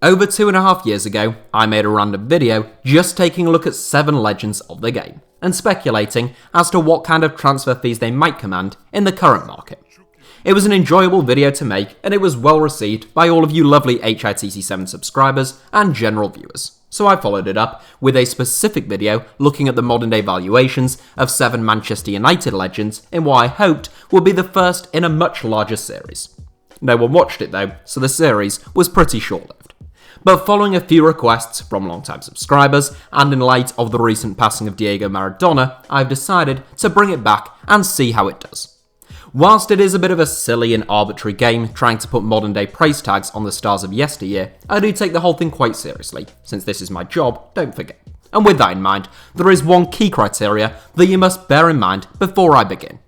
Over 2.5 years ago, I made a random video just taking a look at 7 legends of the game and speculating as to what kind of transfer fees they might command in the current market. It was an enjoyable video to make and it was well received by all of you lovely HITC Sevens subscribers and general viewers, so I followed it up with a specific video looking at the modern day valuations of 7 Manchester United legends in what I hoped would be the first in a much larger series. No one watched it though, so the series was pretty short-lived. But following a few requests from long-time subscribers, and in light of the recent passing of Diego Maradona, I've decided to bring it back and see how it does. Whilst it is a bit of a silly and arbitrary game trying to put modern day price tags on the stars of yesteryear, I do take the whole thing quite seriously, since this is my job, don't forget. And with that in mind, there is one key criteria that you must bear in mind before I begin.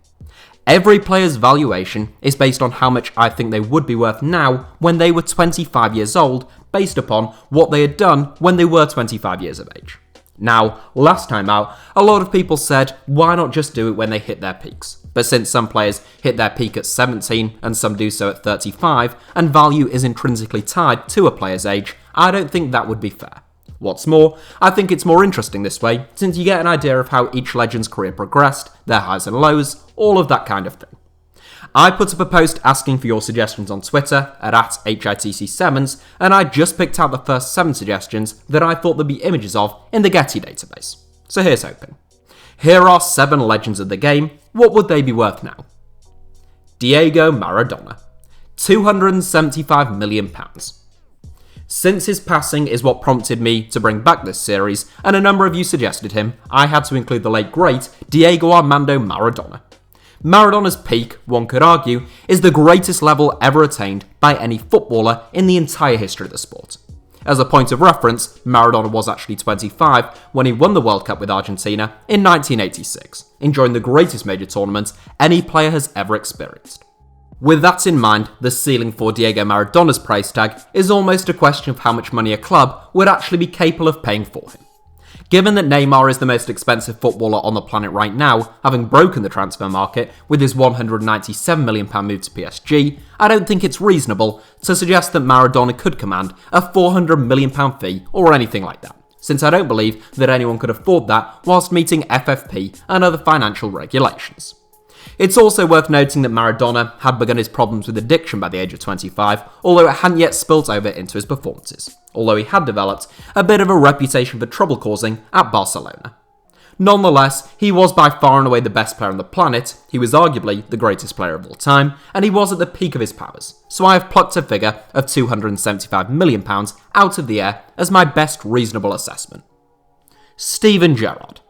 Every player's valuation is based on how much I think they would be worth now when they were 25 years old, based upon what they had done when they were 25 years of age. Now, last time out, a lot of people said, why not just do it when they hit their peaks? But since some players hit their peak at 17 and some do so at 35, and value is intrinsically tied to a player's age, I don't think that would be fair. What's more, I think it's more interesting this way, since you get an idea of how each legend's career progressed, their highs and lows, all of that kind of thing. I put up a post asking for your suggestions on Twitter at @HITC Sevens, and I just picked out the first 7 suggestions that I thought there'd be images of in the Getty database. So here's hoping. Here are 7 legends of the game. What would they be worth now? Diego Maradona, £275 million. Since his passing is what prompted me to bring back this series, and a number of you suggested him, I had to include the late great Diego Armando Maradona. Maradona's peak, one could argue, is the greatest level ever attained by any footballer in the entire history of the sport. As a point of reference, Maradona was actually 25 when he won the World Cup with Argentina in 1986, enjoying the greatest major tournament any player has ever experienced. With that in mind, the ceiling for Diego Maradona's price tag is almost a question of how much money a club would actually be capable of paying for him. Given that Neymar is the most expensive footballer on the planet right now, having broken the transfer market with his £197 million move to PSG, I don't think it's reasonable to suggest that Maradona could command a £400 million fee or anything like that, since I don't believe that anyone could afford that whilst meeting FFP and other financial regulations. It's also worth noting that Maradona had begun his problems with addiction by the age of 25, although it hadn't yet spilt over into his performances, although he had developed a bit of a reputation for trouble causing at Barcelona. Nonetheless, he was by far and away the best player on the planet, he was arguably the greatest player of all time, and he was at the peak of his powers, so I have plucked a figure of £275 million out of the air as my best reasonable assessment. Steven Gerrard,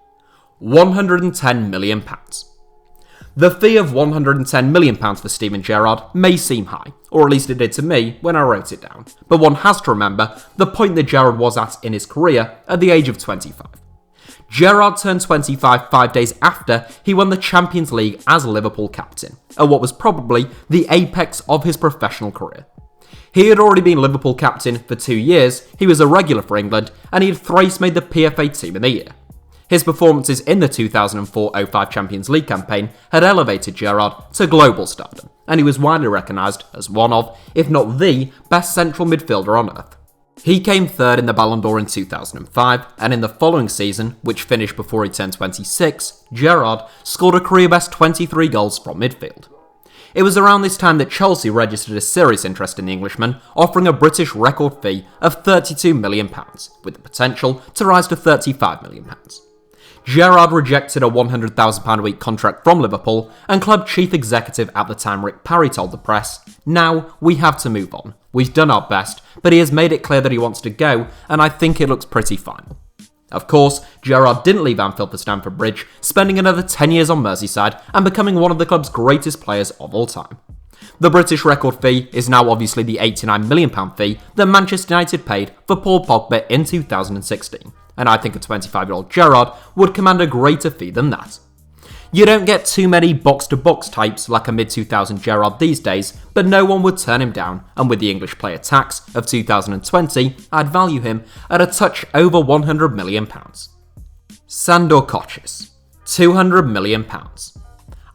£110 million. The fee of £110 million for Steven Gerrard may seem high, or at least it did to me when I wrote it down, but one has to remember the point that Gerrard was at in his career at the age of 25. Gerrard turned 25 5 days after he won the Champions League as Liverpool captain, at what was probably the apex of his professional career. He had already been Liverpool captain for 2 years, he was a regular for England, and he had thrice made the PFA Team of the Year. His performances in the 2004-05 Champions League campaign had elevated Gerrard to global stardom, and he was widely recognised as one of, if not the, best central midfielder on earth. He came third in the Ballon d'Or in 2005, and in the following season, which finished before he turned 26, Gerrard scored a career-best 23 goals from midfield. It was around this time that Chelsea registered a serious interest in the Englishman, offering a British record fee of £32 million, with the potential to rise to £35 million. Gerrard rejected a £100,000 a week contract from Liverpool, and club chief executive at the time Rick Parry told the press, "Now we have to move on. We've done our best, but he has made it clear that he wants to go, and I think it looks pretty final." Of course, Gerrard didn't leave Anfield for Stamford Bridge, spending another 10 years on Merseyside and becoming one of the club's greatest players of all time. The British record fee is now obviously the £89 million fee that Manchester United paid for Paul Pogba in 2016. And I think a 25-year-old Gerrard would command a greater fee than that. You don't get too many box-to-box types like a mid-2000 Gerrard these days, but no one would turn him down, and with the English player tax of 2020, I'd value him at a touch over £100 million. Sandor Kotches, £200 million.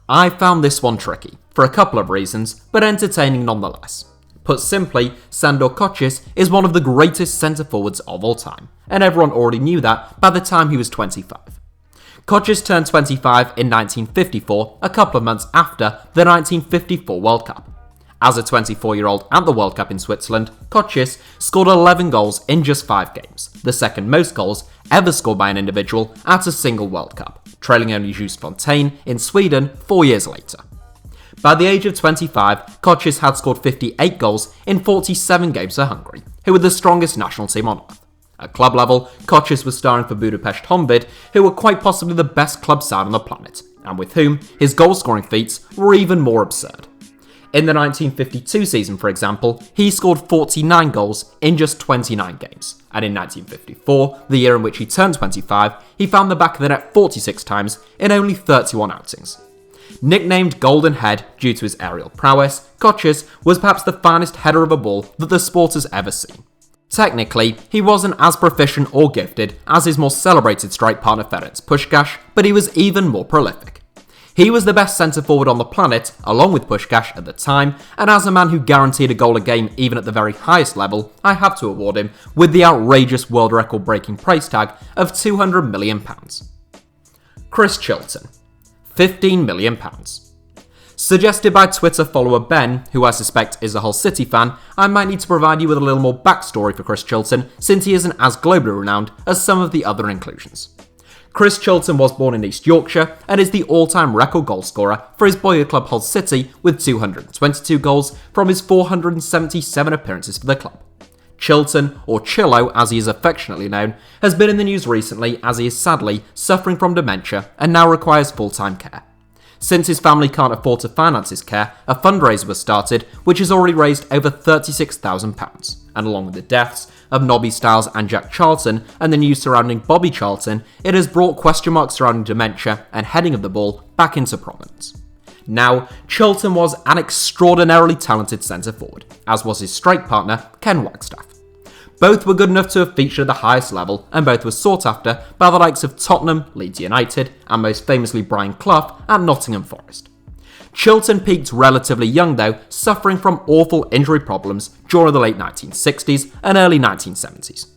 I found this one tricky, for a couple of reasons, but entertaining nonetheless. Put simply, Sandor Kotches is one of the greatest centre-forwards of all time, and everyone already knew that by the time he was 25. Kotches turned 25 in 1954, a couple of months after the 1954 World Cup. As a 24-year-old at the World Cup in Switzerland, Kotches scored 11 goals in just 5 games, the second most goals ever scored by an individual at a single World Cup, trailing only Just Fontaine in Sweden 4 years later. By the age of 25, Kotches had scored 58 goals in 47 games for Hungary, who were the strongest national team on earth. At club level, Kotches was starring for Budapest Honvéd, who were quite possibly the best club side on the planet, and with whom his goal-scoring feats were even more absurd. In the 1952 season, for example, he scored 49 goals in just 29 games, and in 1954, the year in which he turned 25, he found the back of the net 46 times in only 31 outings. Nicknamed Golden Head due to his aerial prowess, Kotches was perhaps the finest header of a ball that the sport has ever seen. Technically, he wasn't as proficient or gifted as his more celebrated strike partner Ferenc Puskás, but he was even more prolific. He was the best centre-forward on the planet, along with Puskás at the time, and as a man who guaranteed a goal a game even at the very highest level, I have to award him with the outrageous world record-breaking price tag of £200 million. Chrishilton, £15 million. Suggested by Twitter follower Ben, who I suspect is a Hull City fan, I might need to provide you with a little more backstory for Chrishilton, since he isn't as globally renowned as some of the other inclusions. Chrishilton was born in East Yorkshire and is the all-time record goalscorer for his boyhood club Hull City with 222 goals from his 477 appearances for the club. Chilton, or Chillo as he is affectionately known, has been in the news recently as he is sadly suffering from dementia and now requires full-time care. Since his family can't afford to finance his care, a fundraiser was started which has already raised over £36,000, and along with the deaths of Nobby Stiles and Jack Charlton and the news surrounding Bobby Charlton, it has brought question marks surrounding dementia and heading of the ball back into prominence. Now, Chilton was an extraordinarily talented centre-forward, as was his strike partner, Ken Wagstaff. Both were good enough to have featured at the highest level, and both were sought after by the likes of Tottenham, Leeds United, and most famously Brian Clough at Nottingham Forest. Chilton peaked relatively young though, suffering from awful injury problems during the late 1960s and early 1970s.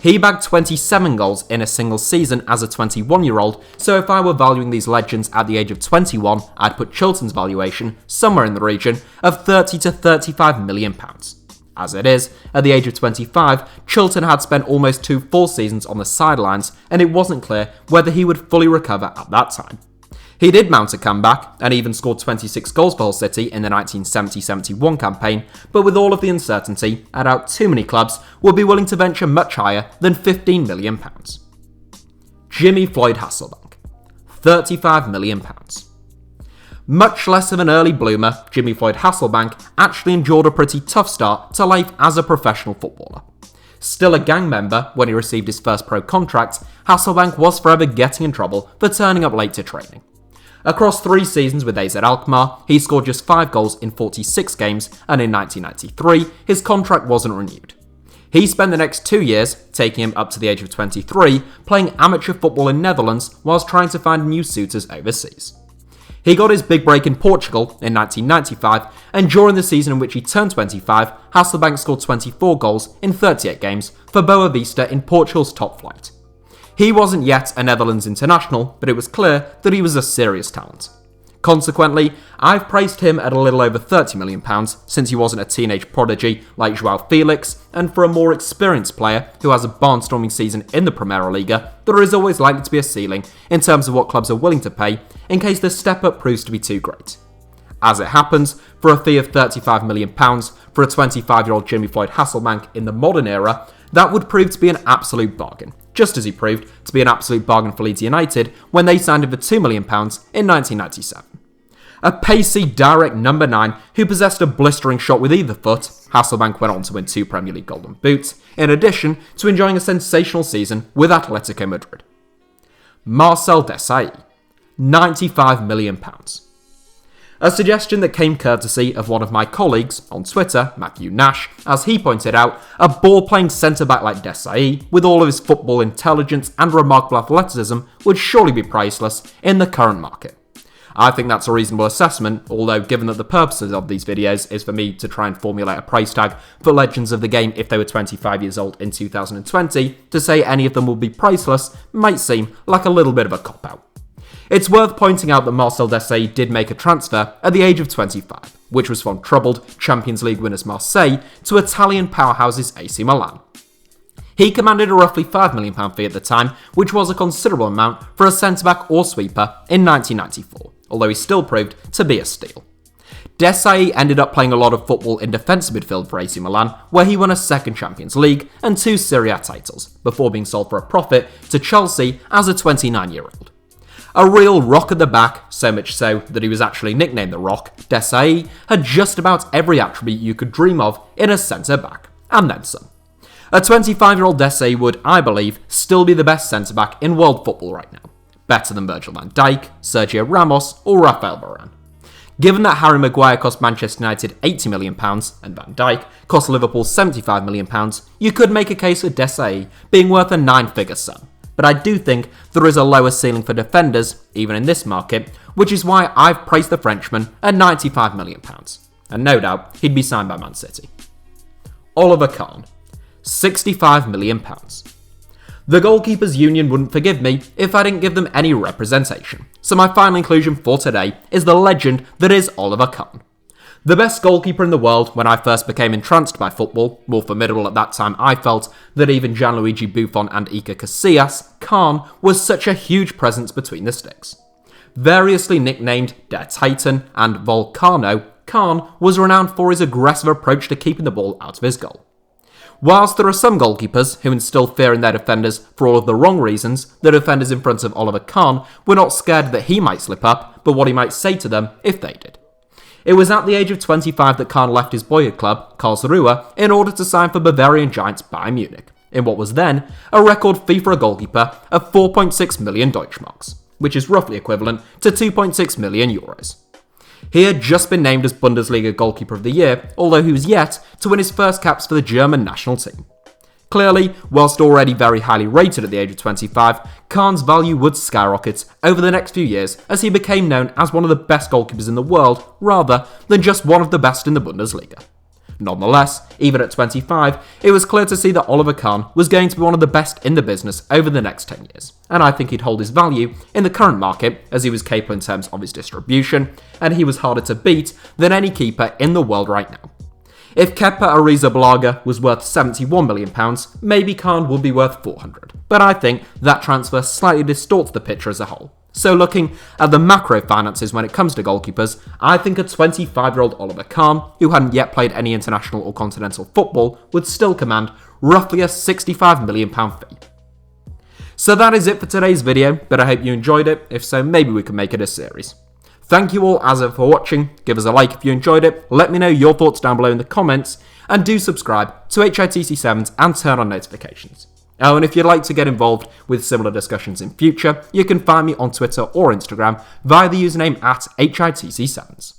He bagged 27 goals in a single season as a 21-year-old, so if I were valuing these legends at the age of 21, I'd put Chilton's valuation somewhere in the region of £30 to £35 million. As it is, at the age of 25, Chilton had spent almost 2 full seasons on the sidelines, and it wasn't clear whether he would fully recover at that time. He did mount a comeback, and even scored 26 goals for Hull City in the 1970-71 campaign, but with all of the uncertainty, I doubt too many clubs would be willing to venture much higher than £15 million. Jimmy Floyd Hasselbaink, £35 million. Much less of an early bloomer, Jimmy Floyd Hasselbaink actually endured a pretty tough start to life as a professional footballer. Still a gang member when he received his first pro contract, Hasselbaink was forever getting in trouble for turning up late to training. Across 3 seasons with AZ Alkmaar, he scored just 5 goals in 46 games, and in 1993, his contract wasn't renewed. He spent the next 2 years, taking him up to the age of 23, playing amateur football in Netherlands whilst trying to find new suitors overseas. He got his big break in Portugal in 1995, and during the season in which he turned 25, Hasselbaink scored 24 goals in 38 games for Boa Vista in Portugal's top flight. He wasn't yet a Netherlands international, but it was clear that he was a serious talent. Consequently, I've praised him at a little over £30 million since he wasn't a teenage prodigy like João Felix, and for a more experienced player who has a barnstorming season in the Premier League, there is always likely to be a ceiling in terms of what clubs are willing to pay in case the step-up proves to be too great. As it happens, for a fee of £35 million for a 25-year-old Jimmy Floyd Hasselbaink in the modern era, that would prove to be an absolute bargain, just as he proved to be an absolute bargain for Leeds United when they signed him for £2 million in 1997. A pacey, direct number 9 who possessed a blistering shot with either foot, Hasselbaink went on to win 2 Premier League Golden Boots, in addition to enjoying a sensational season with Atletico Madrid. Marcel Desailly, £95 million. A suggestion that came courtesy of one of my colleagues on Twitter, Matthew Nash, as he pointed out, a ball-playing centre-back like Desailly, with all of his football intelligence and remarkable athleticism, would surely be priceless in the current market. I think that's a reasonable assessment, although given that the purposes of these videos is for me to try and formulate a price tag for legends of the game if they were 25 years old in 2020, to say any of them will be priceless might seem like a little bit of a cop-out. It's worth pointing out that Marcel Desailly did make a transfer at the age of 25, which was from troubled Champions League winners Marseille to Italian powerhouses AC Milan. He commanded a roughly £5 million fee at the time, which was a considerable amount for a centre-back or sweeper in 1994, although he still proved to be a steal. Desailly ended up playing a lot of football in defensive midfield for AC Milan, where he won a second Champions League and 2 Serie A titles, before being sold for a profit to Chelsea as a 29-year-old. A real rock at the back, so much so that he was actually nicknamed the Rock, Desailly had just about every attribute you could dream of in a centre-back, and then some. A 25-year-old Desailly would, I believe, still be the best centre-back in world football right now. Better than Virgil van Dijk, Sergio Ramos, or Rafael Varane. Given that Harry Maguire cost Manchester United £80 million and Van Dijk cost Liverpool £75 million, you could make a case for Desailly being worth a 9-figure sum. But I do think there is a lower ceiling for defenders, even in this market, which is why I've priced the Frenchman at £95 million. And no doubt, he'd be signed by Man City. Oliver Kahn. £65 million. The Goalkeepers Union wouldn't forgive me if I didn't give them any representation, so my final inclusion for today is the legend that is Oliver Kahn. The best goalkeeper in the world when I first became entranced by football, more formidable at that time I felt than even Gianluigi Buffon and Iker Casillas, Kahn was such a huge presence between the sticks. Variously nicknamed Der Titan and Volcano, Kahn was renowned for his aggressive approach to keeping the ball out of his goal. Whilst there are some goalkeepers who instill fear in their defenders for all of the wrong reasons, the defenders in front of Oliver Kahn were not scared that he might slip up, but what he might say to them if they did. It was at the age of 25 that Kahn left his boyhood club, Karlsruhe, in order to sign for Bavarian giants Bayern Munich, in what was then a record fee for a goalkeeper of 4.6 million Deutschmarks, which is roughly equivalent to 2.6 million euros. He had just been named as Bundesliga Goalkeeper of the Year, although he was yet to win his first caps for the German national team. Clearly, whilst already very highly rated at the age of 25, Kahn's value would skyrocket over the next few years as he became known as one of the best goalkeepers in the world, rather than just one of the best in the Bundesliga. Nonetheless, even at 25, it was clear to see that Oliver Kahn was going to be one of the best in the business over the next 10 years, and I think he'd hold his value in the current market as he was capable in terms of his distribution, and he was harder to beat than any keeper in the world right now. If Kepa Arrizabalaga was worth £71 million, maybe Kahn would be worth 400, but I think that transfer slightly distorts the picture as a whole. So looking at the macro finances when it comes to goalkeepers, I think a 25-year-old Oliver Kahn, who hadn't yet played any international or continental football, would still command roughly a £65 million fee. So that is it for today's video, but I hope you enjoyed it. If so, maybe we can make it a series. Thank you all as ever for watching, give us a like if you enjoyed it, let me know your thoughts down below in the comments, and do subscribe to HITC Sevens and turn on notifications. Oh, and if you'd like to get involved with similar discussions in future, you can find me on Twitter or Instagram via the username @HITC Sevens.